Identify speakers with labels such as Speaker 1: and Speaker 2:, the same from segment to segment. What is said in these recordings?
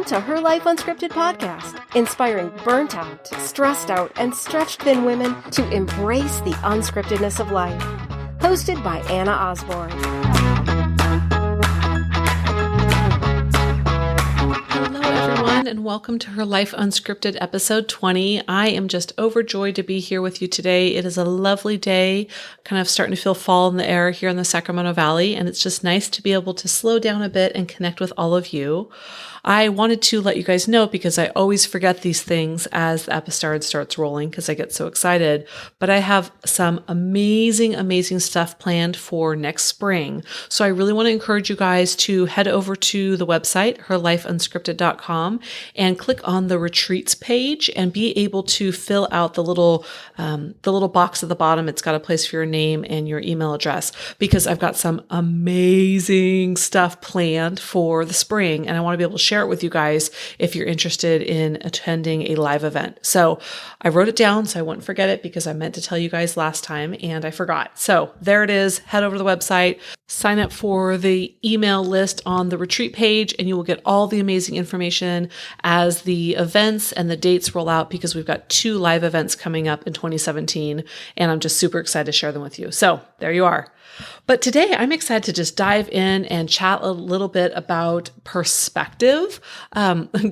Speaker 1: to Her Life Unscripted podcast, inspiring burnt out, stressed out, and stretched thin women to embrace the unscriptedness of life. Hosted by Anna Osborne.
Speaker 2: Hello, everyone, and welcome to Her Life Unscripted episode 20. I am just overjoyed to be here with you today. It is a lovely day, kind of starting to feel fall in the air here in the Sacramento Valley, and it's just nice to be able to slow down a bit and connect with all of you. I wanted to let you guys know because I always forget these things as the episode starts rolling because I get so excited. But I have some amazing stuff planned for next spring. So I really want to encourage you guys to head over to the website, herlifeunscripted.com, and click on the retreats page and be able to fill out the little box at the bottom. It's got a place for your name and your email address because I've got some amazing stuff planned for the spring, and I want to be able to share it with you guys if you're interested in attending a live event. So I wrote it down so I wouldn't forget it because I meant to tell you guys last time and I forgot. So there it is. Head over to the website, sign up for the email list on the retreat page, and you will get all the amazing information as the events and the dates roll out because we've got 2 live events coming up in 2017, and I'm just super excited to share them with you. So there you are. But today I'm excited to just dive in and chat a little bit about perspective.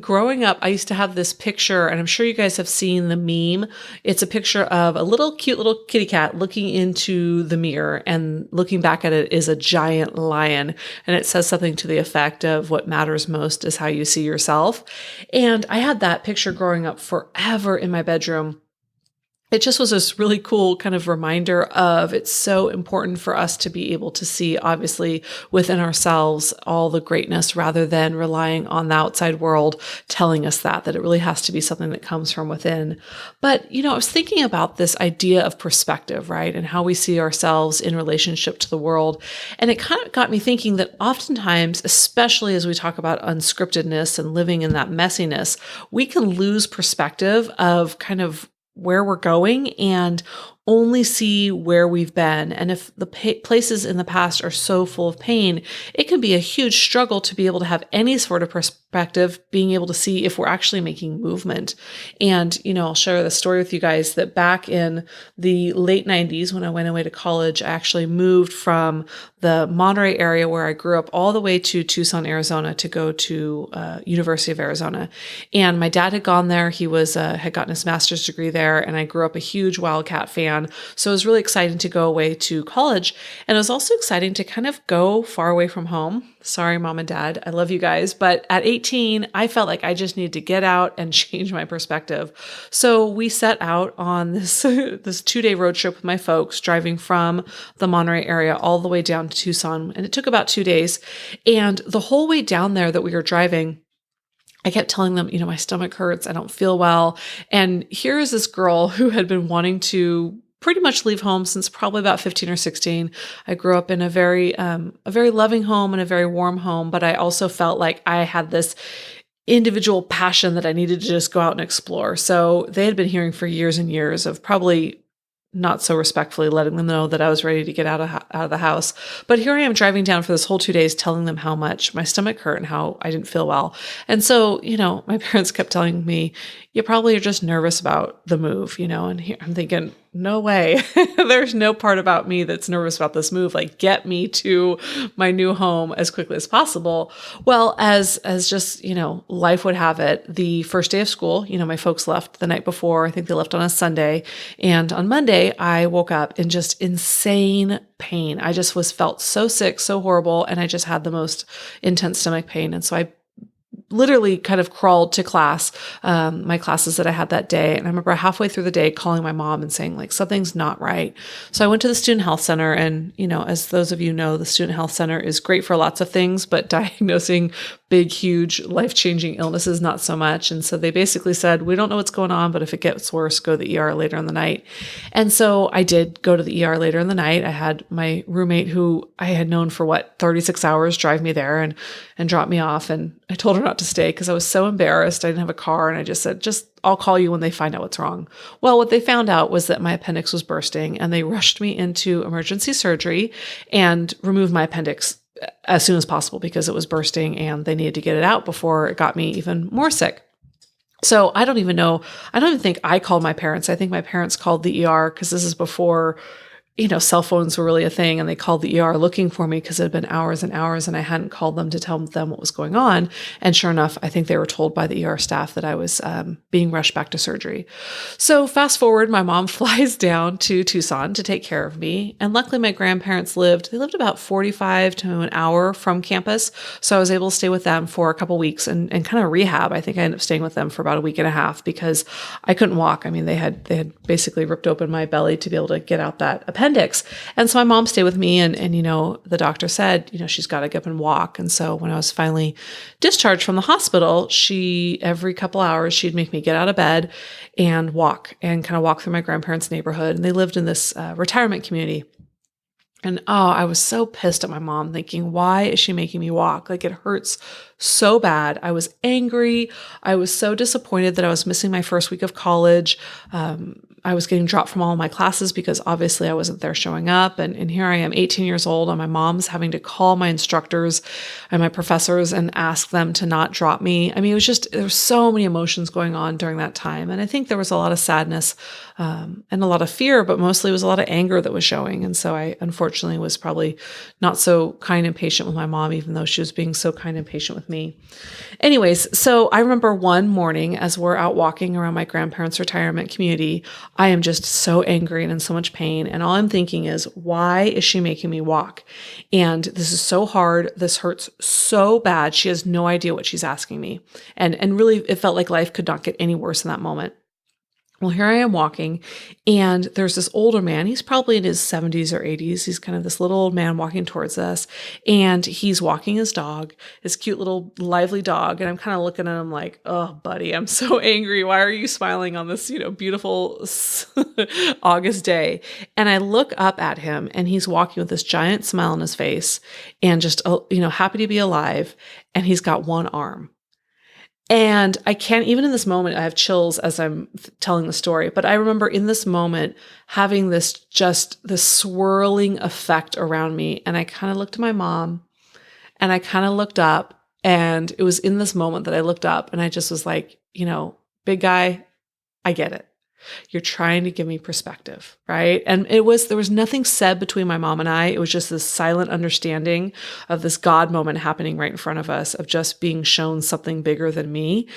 Speaker 2: Growing up, I used to have this picture, and I'm sure you guys have seen the meme. It's a picture of a cute little kitty cat looking into the mirror, and looking back at it is a giant lion. And it says something to the effect of what matters most is how you see yourself. And I had that picture growing up forever in my bedroom. It just was this really cool kind of reminder of it's so important for us to be able to see, obviously, within ourselves all the greatness rather than relying on the outside world telling us that it really has to be something that comes from within. But, I was thinking about this idea of perspective, right? And how we see ourselves in relationship to the world. And it kind of got me thinking that oftentimes, especially as we talk about unscriptedness and living in that messiness, we can lose perspective of kind of where we're going and only see where we've been. And if the places in the past are so full of pain, it can be a huge struggle to be able to have any sort of perspective, being able to see if we're actually making movement. And, I'll share the story with you guys that back in the late 90s, when I went away to college, I actually moved from the Monterey area where I grew up all the way to Tucson, Arizona to go to University of Arizona. And my dad had gone there. He had gotten his master's degree there, and I grew up a huge Wildcat fan. So it was really exciting to go away to college. And it was also exciting to kind of go far away from home. Sorry, mom and dad, I love you guys. But at 18, I felt like I just needed to get out and change my perspective. So we set out on this 2-day road trip with my folks, driving from the Monterey area all the way down to Tucson. And it took about 2 days. And the whole way down there that we were driving, I kept telling them, my stomach hurts, I don't feel well. And here is this girl who had been wanting to pretty much leave home since probably about 15 or 16. I grew up in a very loving home and a very warm home, but I also felt like I had this individual passion that I needed to just go out and explore. So they had been hearing for years and years of probably not so respectfully letting them know that I was ready to get out of the house. But here I am driving down for this whole 2 days, telling them how much my stomach hurt and how I didn't feel well. And so, my parents kept telling me, you probably are just nervous about the move, and here I'm thinking, no way. There's no part about me that's nervous about this move. Like, get me to my new home as quickly as possible. Well, as just, life would have it, the first day of school, my folks left the night before. I think they left on a Sunday. And on Monday, I woke up in just insane pain. I just felt so sick, so horrible. And I just had the most intense stomach pain. And so I literally kind of crawled to class, my classes that I had that day. And I remember halfway through the day calling my mom and saying, like, something's not right. So I went to the student health center, and, as those of you know, the student health center is great for lots of things, but diagnosing big, huge, life-changing illnesses, not so much. And so they basically said, we don't know what's going on, but if it gets worse, go to the ER later in the night. And so I did go to the ER later in the night. I had my roommate, who I had known for 36 hours, drive me there and drop me off. And I told her not to stay because I was so embarrassed. I didn't have a car. And I just said, I'll call you when they find out what's wrong. Well, what they found out was that my appendix was bursting, and they rushed me into emergency surgery and removed my appendix as soon as possible because it was bursting and they needed to get it out before it got me even more sick. So I don't even think I called my parents. I think my parents called the ER because this is before, cell phones were really a thing, and they called the ER looking for me because it had been hours and hours and I hadn't called them to tell them what was going on. And sure enough, I think they were told by the ER staff that I was being rushed back to surgery. So fast forward, my mom flies down to Tucson to take care of me. And luckily my grandparents lived about 45 to an hour from campus. So I was able to stay with them for a couple weeks and kind of rehab. I think I ended up staying with them for about a week and a half because I couldn't walk. I mean, they had basically ripped open my belly to be able to get out that appendix. And so my mom stayed with me and the doctor said, she's got to get up and walk. And so when I was finally discharged from the hospital, every couple hours, she'd make me get out of bed and walk through my grandparents' neighborhood. And they lived in this retirement community. And I was so pissed at my mom thinking, why is she making me walk? Like, it hurts so bad. I was angry. I was so disappointed that I was missing my first week of college. I was getting dropped from all of my classes because obviously I wasn't there showing up. And here I am, 18 years old, and my mom's having to call my instructors and my professors and ask them to not drop me. I mean, there was so many emotions going on during that time. And I think there was a lot of sadness and a lot of fear, but mostly it was a lot of anger that was showing. And so I unfortunately was probably not so kind and patient with my mom, even though she was being so kind and patient with me. Anyways, so I remember one morning as we're out walking around my grandparents' retirement community, I am just so angry and in so much pain. And all I'm thinking is, why is she making me walk? And this is so hard. This hurts so bad. She has no idea what she's asking me. And really, it felt like life could not get any worse in that moment. Well, here I am walking, and there's this older man. He's probably in his 70s or 80s. He's kind of this little old man walking towards us, and he's walking his dog, his cute little lively dog. And I'm kind of looking at him like, oh, buddy, I'm so angry. Why are you smiling on this, beautiful August day? And I look up at him, and he's walking with this giant smile on his face and just, happy to be alive. And he's got one arm. And I can't, even in this moment, I have chills as I'm telling the story, but I remember in this moment having this swirling effect around me. And I kind of looked at my mom and I kind of looked up, and it was in this moment that I looked up and I just was like, big guy, I get it. You're trying to give me perspective, right? And there was nothing said between my mom and I. It was just this silent understanding of this God moment happening right in front of us, of just being shown something bigger than me.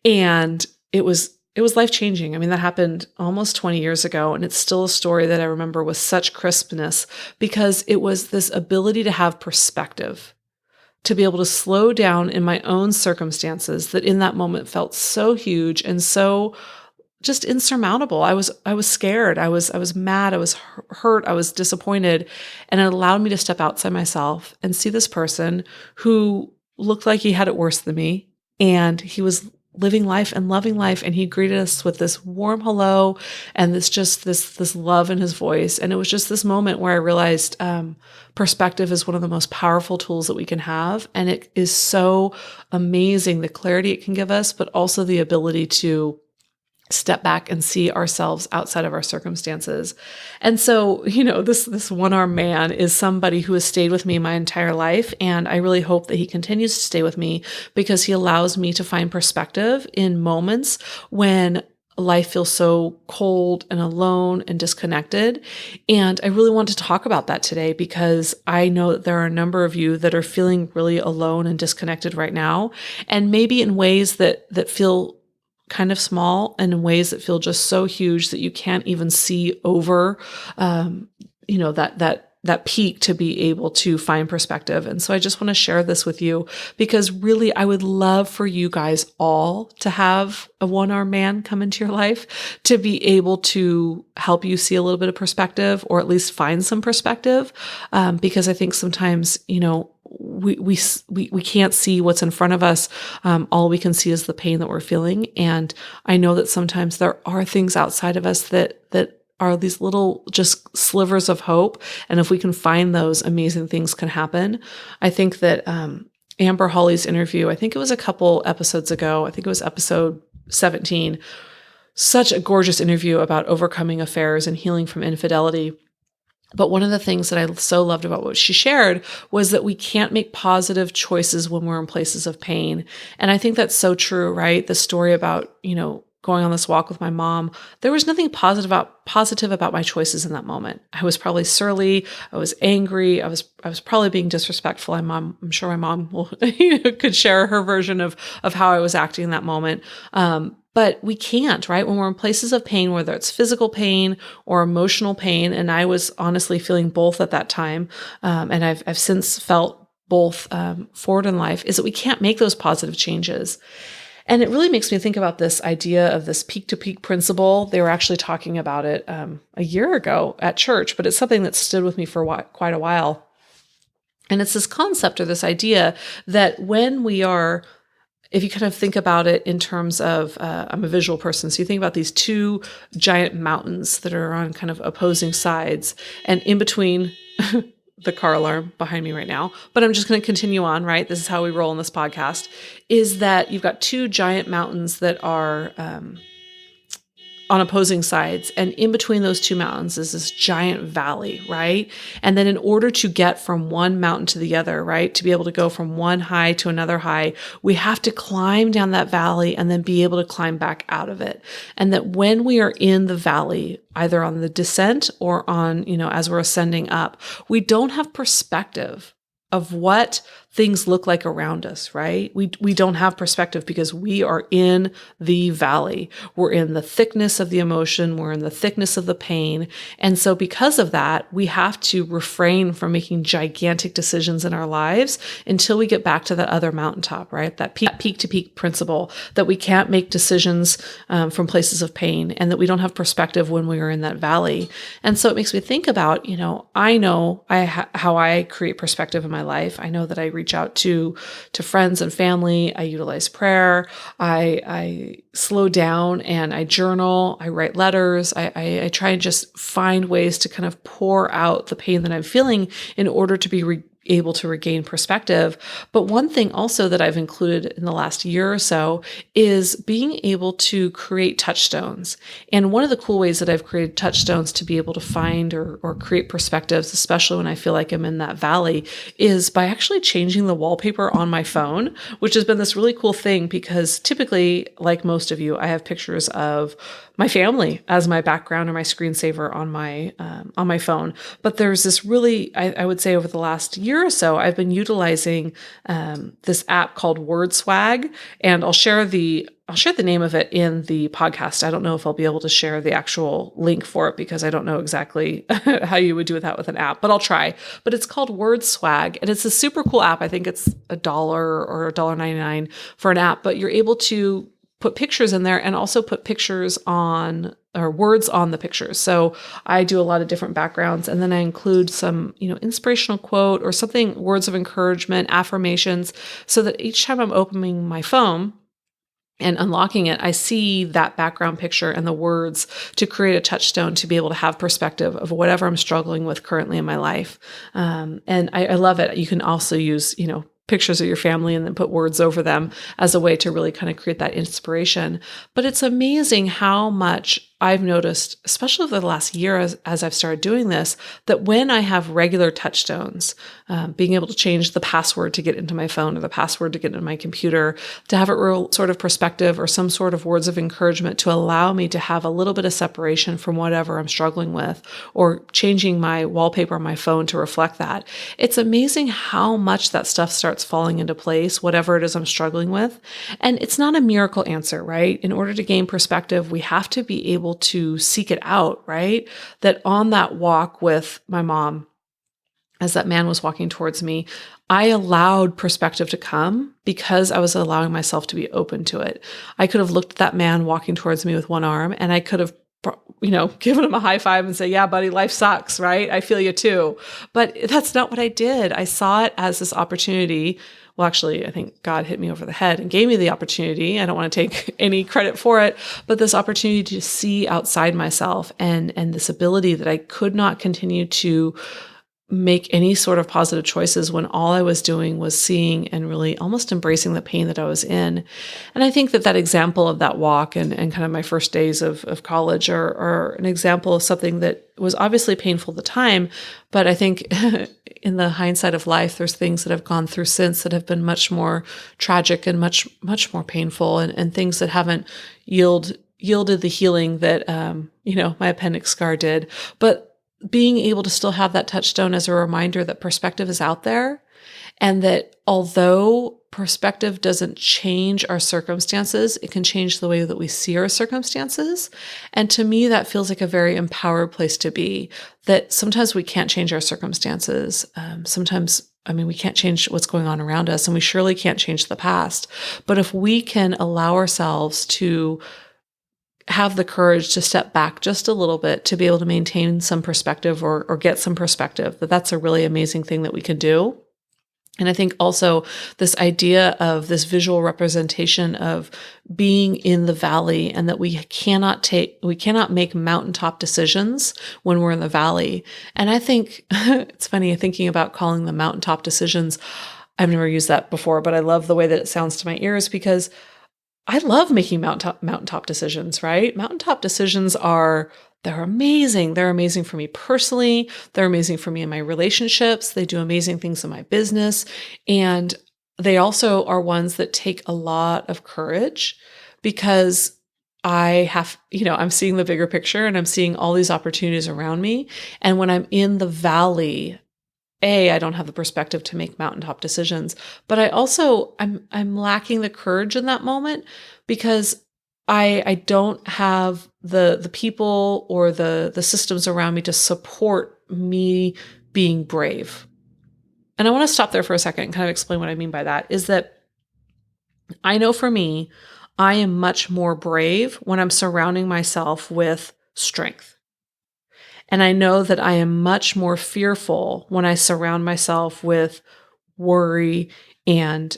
Speaker 2: And it was life-changing. I mean, that happened almost 20 years ago, and it's still a story that I remember with such crispness because it was this ability to have perspective, to be able to slow down in my own circumstances that in that moment felt so huge and so just insurmountable. I was scared. I was mad. I was hurt. I was disappointed. And it allowed me to step outside myself and see this person who looked like he had it worse than me. And he was living life and loving life. And he greeted us with this warm hello and this love in his voice. And it was just this moment where I realized perspective is one of the most powerful tools that we can have. And it is so amazing, the clarity it can give us, but also the ability to step back and see ourselves outside of our circumstances. And so, this one-armed man is somebody who has stayed with me my entire life. And I really hope that he continues to stay with me because he allows me to find perspective in moments when life feels so cold and alone and disconnected. And I really want to talk about that today because I know that there are a number of you that are feeling really alone and disconnected right now. And maybe in ways that feel kind of small and in ways that feel just so huge that you can't even see over, that peak to be able to find perspective. And so I just want to share this with you because really I would love for you guys all to have a one-armed man come into your life to be able to help you see a little bit of perspective or at least find some perspective. Because I think sometimes, we can't see what's in front of us. All we can see is the pain that we're feeling. And I know that sometimes there are things outside of us that are these little just slivers of hope. And if we can find those, amazing things can happen. I think that Amber Hawley's interview, I think it was a couple episodes ago, I think it was episode 17, such a gorgeous interview about overcoming affairs and healing from infidelity. But one of the things that I so loved about what she shared was that we can't make positive choices when we're in places of pain. And I think that's so true, right? The story about, going on this walk with my mom, there was nothing positive about my choices in that moment. I was probably surly. I was angry. I was probably being disrespectful. I'm sure my mom will, could share her version of how I was acting in that moment. But we can't, right? When we're in places of pain, whether it's physical pain or emotional pain, and I was honestly feeling both at that time, and I've since felt both forward in life, is that we can't make those positive changes. And it really makes me think about this idea of this peak-to-peak principle. They were actually talking about it a year ago at church, but it's something that stood with me for quite a while. And it's this concept or this idea that when we are, if you kind of think about it in terms of, I'm a visual person, so you think about these two giant mountains that are on kind of opposing sides, and in between the car alarm behind me right now, but I'm just going to continue on, right? This is how we roll in this podcast, is that you've got two giant mountains that are on opposing sides. And in between those two mountains is this giant valley, right? And then in order to get from one mountain to the other, right, to be able to go from one high to another high, we have to climb down that valley and then be able to climb back out of it. And that when we are in the valley, either on the descent or on, as we're ascending up, we don't have perspective of what things look like around us, right? We don't have perspective because we are in the valley. We're in the thickness of the emotion. We're in the thickness of the pain. And so because of that, we have to refrain from making gigantic decisions in our lives until we get back to that other mountaintop, right? That peak to peak principle, that we can't make decisions from places of pain, and that we don't have perspective when we are in that valley. And so it makes me think about, I know how I create perspective in my life. I know that I reach out to friends and family. I utilize prayer. I slow down and I journal. I write letters. I try and just find ways to kind of pour out the pain that I'm feeling in order to be able to regain perspective. But one thing also that I've included in the last year or so is being able to create touchstones. And one of the cool ways that I've created touchstones to be able to find or create perspectives, especially when I feel like I'm in that valley, is by actually changing the wallpaper on my phone, which has been this really cool thing because typically, like most of you, I have pictures of my family as my background or my screensaver on my phone. But there's this really, I would say over the last year or so, I've been utilizing this app called WordSwag, and I'll share the name of it in the podcast. I don't know if I'll be able to share the actual link for it because I don't know exactly how you would do that with an app, but I'll try. But it's called WordSwag, and it's a super cool app. I think it's $1 or $1.99 for an app, but you're able to put pictures in there and also put pictures on or words on the pictures. So I do a lot of different backgrounds, and then I include some, inspirational quote or something, words of encouragement, affirmations, so that each time I'm opening my phone and unlocking it, I see that background picture and the words to create a touchstone to be able to have perspective of whatever I'm struggling with currently in my life. And I love it. You can also use, pictures of your family and then put words over them as a way to really kind of create that inspiration. But it's amazing how much I've noticed, especially over the last year as I've started doing this, that when I have regular touchstones, being able to change the password to get into my phone or the password to get into my computer, to have a real sort of perspective or some sort of words of encouragement to allow me to have a little bit of separation from whatever I'm struggling with, or changing my wallpaper on my phone to reflect that. It's amazing how much that stuff starts falling into place, whatever it is I'm struggling with. And it's not a miracle answer, right? In order to gain perspective, we have to be able to seek it out, right? That on that walk with my mom, as that man was walking towards me, I allowed perspective to come because I was allowing myself to be open to it. I could have looked at that man walking towards me with one arm, and I could have given him a high five and say, yeah, buddy, life sucks, right? I feel you too. But that's not what I did. I saw it as this opportunity. Well, actually, I think God hit me over the head and gave me the opportunity. I don't want to take any credit for it, but this opportunity to see outside myself and this ability that I could not continue to make any sort of positive choices when all I was doing was seeing and really almost embracing the pain that I was in. And I think that example of that walk and kind of my first days of college are an example of something that was obviously painful at the time. But I think in the hindsight of life, there's things that I've gone through since that have been much more tragic and much more painful, and things that haven't yielded the healing that, my appendix scar did. But being able to still have that touchstone as a reminder that perspective is out there, and that although perspective doesn't change our circumstances, it can change the way that we see our circumstances. And to me, that feels like a very empowered place to be, that sometimes we can't change our circumstances. We can't change what's going on around us, and we surely can't change the past. But if we can allow ourselves to have the courage to step back just a little bit to be able to maintain some perspective or get some perspective, that's a really amazing thing that we can do. And I think also this idea of this visual representation of being in the valley, and that we cannot make mountaintop decisions when we're in the valley. And I think it's funny thinking about calling them mountaintop decisions. I've never used that before, but I love the way that it sounds to my ears, because I love making mountaintop decisions, right? Mountaintop decisions they're amazing. They're amazing for me personally. They're amazing for me in my relationships. They do amazing things in my business. And they also are ones that take a lot of courage, because I'm seeing the bigger picture, and I'm seeing all these opportunities around me. And when I'm in the valley, I don't have the perspective to make mountaintop decisions, but I also, I'm lacking the courage in that moment, because I don't have the people or the systems around me to support me being brave. And I want to stop there for a second and kind of explain what I mean by that, is that I know for me, I am much more brave when I'm surrounding myself with strength. And I know that I am much more fearful when I surround myself with worry and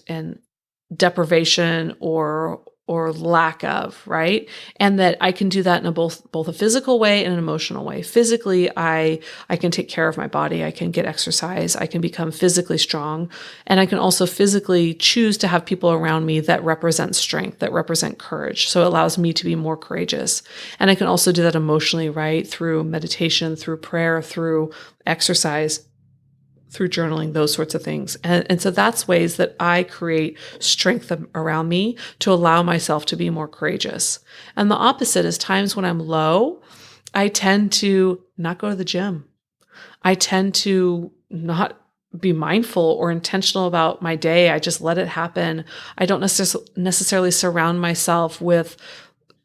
Speaker 2: deprivation or lack of, right? And that I can do that in both a physical way and an emotional way. Physically, I can take care of my body. I can get exercise. I can become physically strong. And I can also physically choose to have people around me that represent strength, that represent courage. So it allows me to be more courageous. And I can also do that emotionally, right? Through meditation, through prayer, through exercise, through journaling, those sorts of things. And so that's ways that I create strength around me to allow myself to be more courageous. And the opposite is times when I'm low, I tend to not go to the gym. I tend to not be mindful or intentional about my day. I just let it happen. I don't necessarily surround myself with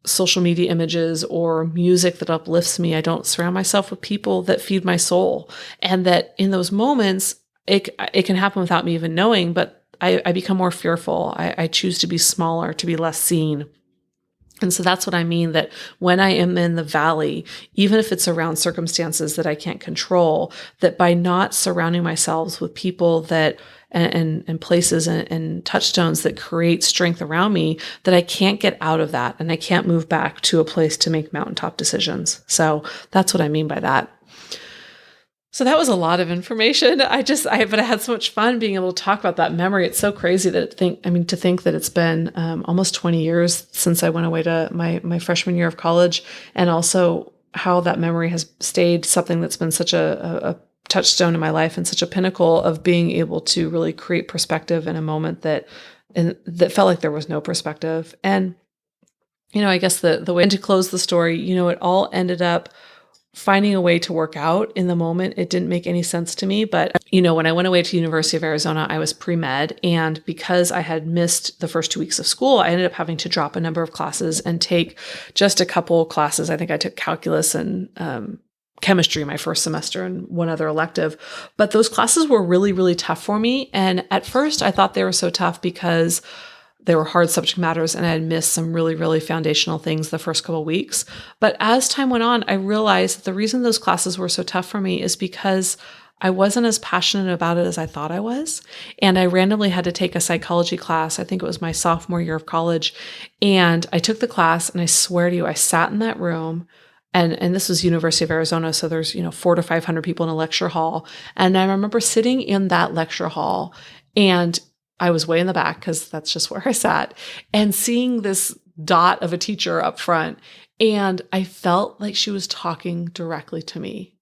Speaker 2: social media images or music that uplifts me. I don't surround myself with people that feed my soul. And that in those moments, it can happen without me even knowing, but I become more fearful. I choose to be smaller, to be less seen. And so that's what I mean, that when I am in the valley, even if it's around circumstances that I can't control, that by not surrounding myself with people that and places and touchstones that create strength around me, that I can't get out of that, and I can't move back to a place to make mountaintop decisions. So that's what I mean by that. So that was a lot of information. But I had so much fun being able to talk about that memory. It's so crazy to think that it's been almost 20 years since I went away to my freshman year of college, and also how that memory has stayed something that's been such a touchstone in my life and such a pinnacle of being able to really create perspective in a moment that felt like there was no perspective. And, I guess the way to close the story, it all ended up finding a way to work out in the moment. It didn't make any sense to me, but when I went away to University of Arizona, I was pre-med, and because I had missed the first 2 weeks of school, I ended up having to drop a number of classes and take just a couple classes. I think I took calculus and chemistry my first semester and one other elective. But those classes were really, really tough for me. And at first I thought they were so tough because they were hard subject matters and I had missed some really, really foundational things the first couple of weeks. But as time went on, I realized that the reason those classes were so tough for me is because I wasn't as passionate about it as I thought I was. And I randomly had to take a psychology class. I think it was my sophomore year of college. And I took the class, and I swear to you, I sat in that room And this was University of Arizona. So there's, 400 to 500 people in a lecture hall. And I remember sitting in that lecture hall, and I was way in the back because that's just where I sat, and seeing this dot of a teacher up front. And I felt like she was talking directly to me.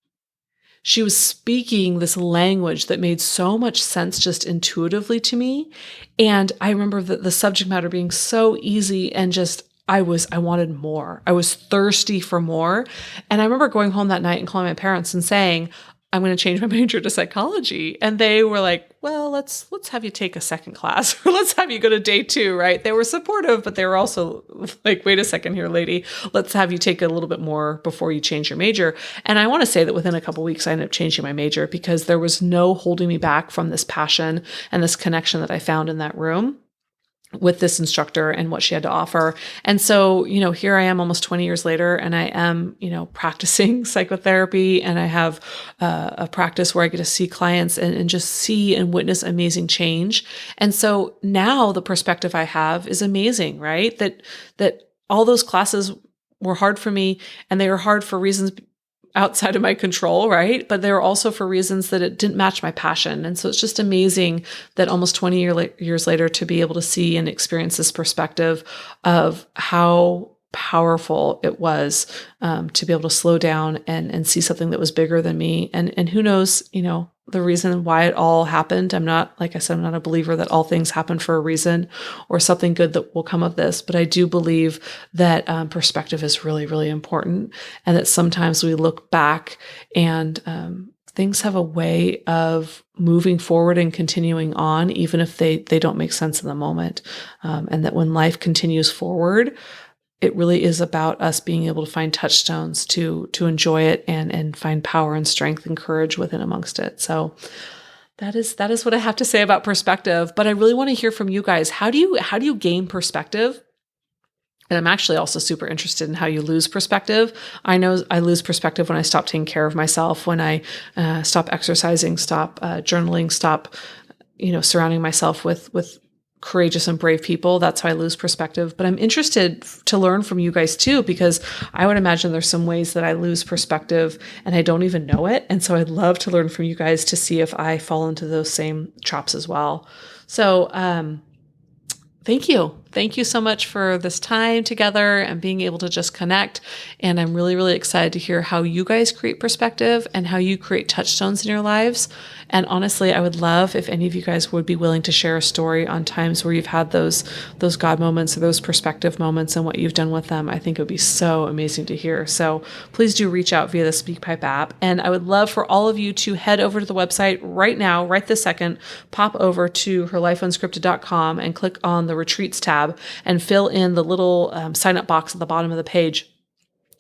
Speaker 2: She was speaking this language that made so much sense just intuitively to me. And I remember the subject matter being so easy, and just, I wanted more. I was thirsty for more. And I remember going home that night and calling my parents and saying, I'm going to change my major to psychology. And they were like, well, let's have you take a second class, or let's have you go to day 2, right? They were supportive, but they were also like, wait a second here, lady, let's have you take a little bit more before you change your major. And I want to say that within a couple of weeks, I ended up changing my major because there was no holding me back from this passion and this connection that I found in that room with this instructor and what she had to offer. And so, here I am almost 20 years later, and I am, practicing psychotherapy, and I have a practice where I get to see clients and just see and witness amazing change. And so now the perspective I have is amazing, right? That all those classes were hard for me, and they were hard for reasons outside of my control, right? But they were also for reasons that it didn't match my passion. And so it's just amazing that almost 20 years later to be able to see and experience this perspective of how powerful it was to be able to slow down and see something that was bigger than me. And who knows, the reason why it all happened. I'm not, like I said, I'm not a believer that all things happen for a reason or something good that will come of this. But I do believe that perspective is really, really important. And that sometimes we look back and things have a way of moving forward and continuing on, even if they don't make sense in the moment. And that when life continues forward, it really is about us being able to find touchstones to enjoy it and find power and strength and courage within amongst it. So that is what I have to say about perspective. But I really want to hear from you guys. How do you gain perspective? And I'm actually also super interested in how you lose perspective. I know I lose perspective when I stop taking care of myself, when I stop exercising, stop journaling, stop surrounding myself with courageous and brave people. That's how I lose perspective. But I'm interested to learn from you guys too, because I would imagine there's some ways that I lose perspective and I don't even know it. And so I'd love to learn from you guys to see if I fall into those same traps as well. So, thank you. Thank you so much for this time together and being able to just connect. And I'm really, really excited to hear how you guys create perspective and how you create touchstones in your lives. And honestly, I would love if any of you guys would be willing to share a story on times where you've had those God moments or those perspective moments and what you've done with them. I think it would be so amazing to hear. So please do reach out via the SpeakPipe app. And I would love for all of you to head over to the website right now, right this second, pop over to herlifeunscripted.com and click on the retreats tab and fill in the little sign up box at the bottom of the page,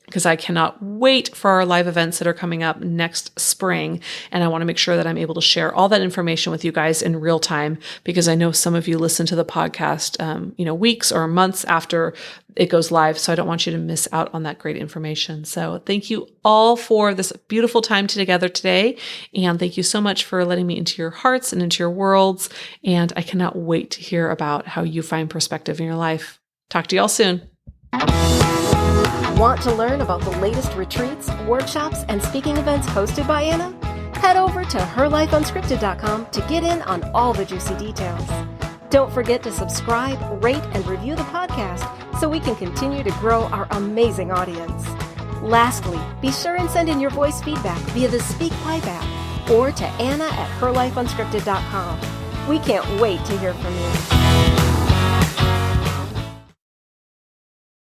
Speaker 2: because I cannot wait for our live events that are coming up next spring. And I want to make sure that I'm able to share all that information with you guys in real time, because I know some of you listen to the podcast, weeks or months after it goes live. So I don't want you to miss out on that great information. So thank you all for this beautiful time together today. And thank you so much for letting me into your hearts and into your worlds. And I cannot wait to hear about how you find perspective in your life. Talk to you all soon.
Speaker 1: Want to learn about the latest retreats, workshops, and speaking events hosted by Anna? Head over to herlifeunscripted.com to get in on all the juicy details. Don't forget to subscribe, rate, and review the podcast so we can continue to grow our amazing audience. Lastly, be sure and send in your voice feedback via the SpeakPipe app or to Anna@herlifeunscripted.com. We can't wait to hear from you.